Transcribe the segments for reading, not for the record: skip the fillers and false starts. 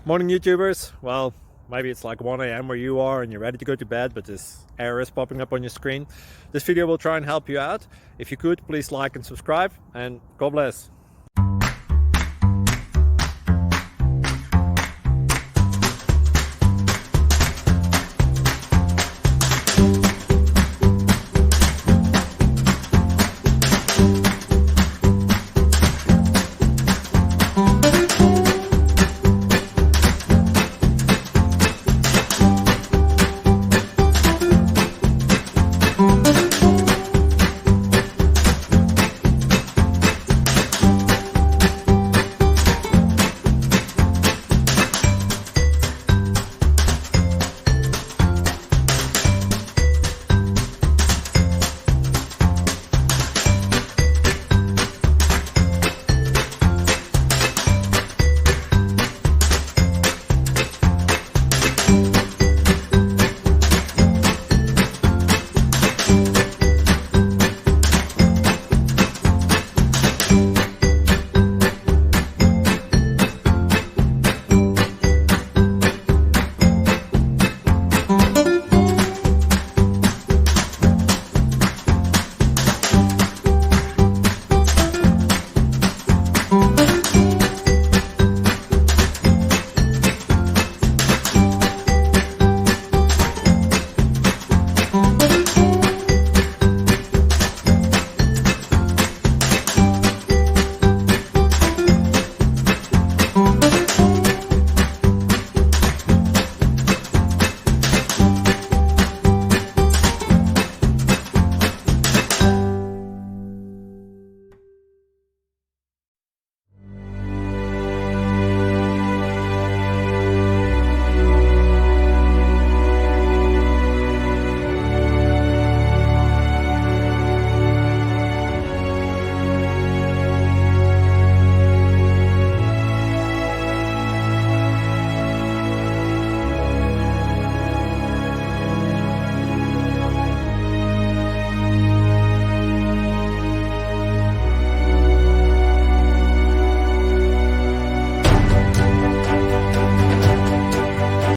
Morning YouTubers. Well, maybe it's like 1 a.m. where you are and you're ready to go to bed, but this error is popping up on your screen. This video will try and help you out. If you could, please like and subscribe, and God bless.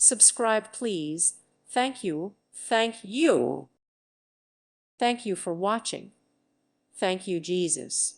Subscribe, please. Thank you. Thank you. Thank you for watching. Thank you, Jesus.